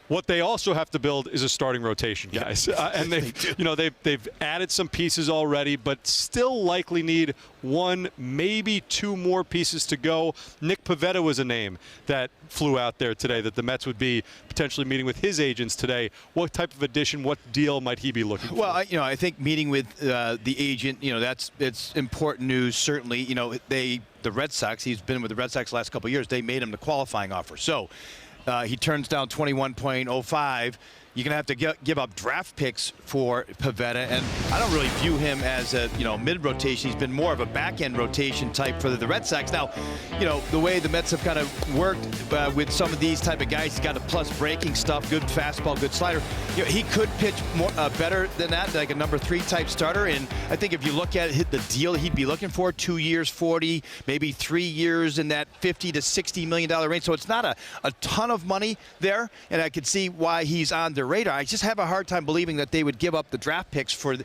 What they also have to build is a starting rotation, guys. And they've added some pieces already, but still likely need one, maybe two more pieces to go. Nick Pivetta was a name that flew out there today that the Mets would be potentially meeting with his agents today. What type of addition, what deal might he be looking for? Well, I think meeting with the agent, it's important news. Certainly, the Red Sox. He's been with the Red Sox the last couple of years. They made him the qualifying offer. So. He turns down 21.05. You're going to have to give up draft picks for Pivetta, and I don't really view him as a mid-rotation. He's been more of a back-end rotation type for the Red Sox. Now, the way the Mets have kind of worked with some of these type of guys, he's got a plus breaking stuff, good fastball, good slider. He could pitch more better than that, like a number 3 type starter. And I think if you look at the deal he'd be looking for, 2 years, 40, maybe 3 years in that $50 to $60 million range. So it's not a ton of money there, and I could see why he's on the radar. I just have a hard time believing that they would give up the draft picks for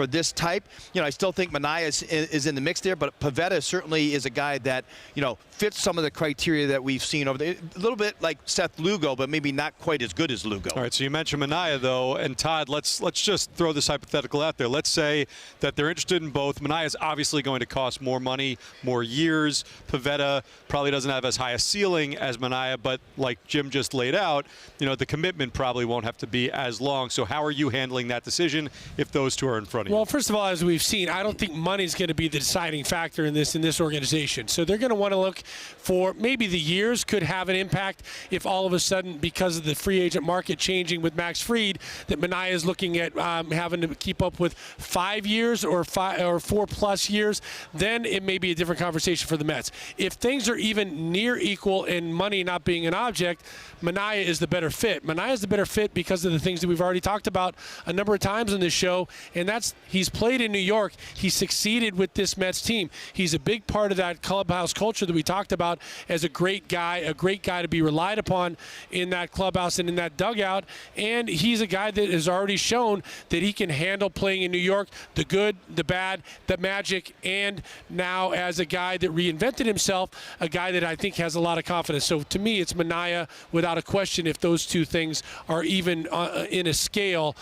this type. I still think Manaea is in the mix there, but Pivetta certainly is a guy that fits some of the criteria that we've seen over there. A little bit like Seth Lugo, but maybe not quite as good as Lugo. All right, so you mentioned Manaea, though, and Todd, let's just throw this hypothetical out there. Let's say that they're interested in both. Manaea is obviously going to cost more money, more years. Pivetta probably doesn't have as high a ceiling as Manaea, but like Jim just laid out, the commitment probably won't have to be as long. So how are you handling that decision if those two are in front of you? Well, first of all, as we've seen, I don't think money is going to be the deciding factor in this organization. So they're going to want to look for maybe the years could have an impact if all of a sudden, because of the free agent market changing with Max Fried, that Manaea is looking at having to keep up with 5 years or 4+ years, then it may be a different conversation for the Mets. If things are even near equal and money not being an object, Manaea is the better fit. Manaea is the better fit because of the things that we've already talked about a number of times on this show, and that's he's played in New York. He succeeded with this Mets team. He's a big part of that clubhouse culture that we talked about as a great guy to be relied upon in that clubhouse and in that dugout, and he's a guy that has already shown that he can handle playing in New York, the good, the bad, the magic, and now as a guy that reinvented himself, a guy that I think has a lot of confidence. So to me, it's Manaea without a question if those two things are even in a scale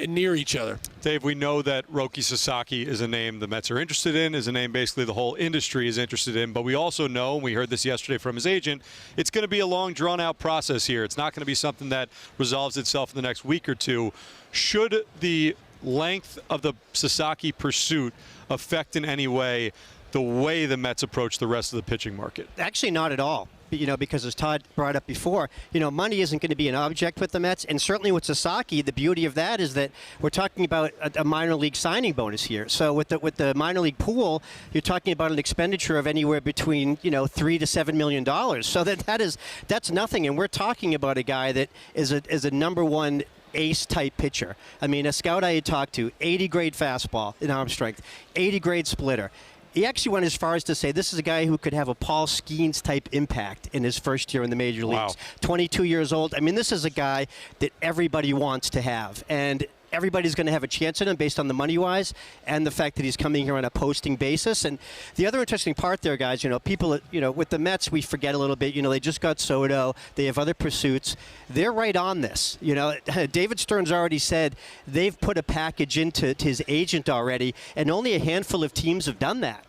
near each other. Dave, we know that Roki Sasaki is a name the Mets are interested in, is a name basically the whole industry is interested in, but we also know, and we heard this yesterday from his agent, it's going to be a long, drawn-out process here. It's not going to be something that resolves itself in the next week or two. Should the length of the Sasaki pursuit affect in any way the way the Mets approach the rest of the pitching market? Actually, not at all. Because as Todd brought up before, money isn't going to be an object with the Mets, and certainly with Sasaki, the beauty of that is that we're talking about a minor league signing bonus here. So with the minor league pool, you're talking about an expenditure of anywhere between $3 to $7 million. So that's nothing, and we're talking about a guy that is a number one ace-type pitcher. I mean, a scout I had talked to, 80 grade fastball in arm strength, 80 grade splitter. He actually went as far as to say this is a guy who could have a Paul Skenes type impact in his first year in the major leagues. Wow. 22 years old. I mean, this is a guy that everybody wants to have. And everybody's going to have a chance at him based on the money-wise and the fact that he's coming here on a posting basis. And the other interesting part there, guys, people, with the Mets, we forget a little bit. They just got Soto. They have other pursuits. They're right on this. David Stern's already said they've put a package into his agent already, and only a handful of teams have done that.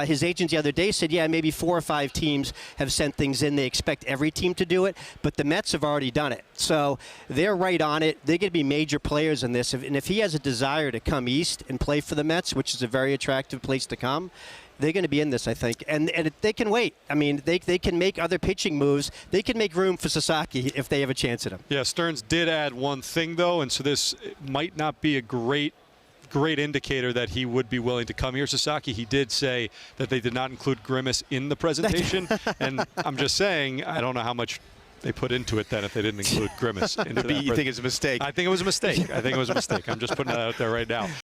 His agent the other day said, yeah, maybe 4 or 5 teams have sent things in. They expect every team to do it, but the Mets have already done it. So they're right on it. They're going to be major players in this. And if he has a desire to come east and play for the Mets, which is a very attractive place to come, they're going to be in this, I think. And they can wait. I mean, they can make other pitching moves. They can make room for Sasaki if they have a chance at him. Yeah, Stearns did add one thing, though, and so this might not be a great indicator that he would be willing to come here, Sasaki. He did say that they did not include Grimace in the presentation, and I'm just saying, I don't know how much they put into it then if they didn't include Grimace. You think it's a mistake? I think it was a mistake. I'm just putting that out there right now.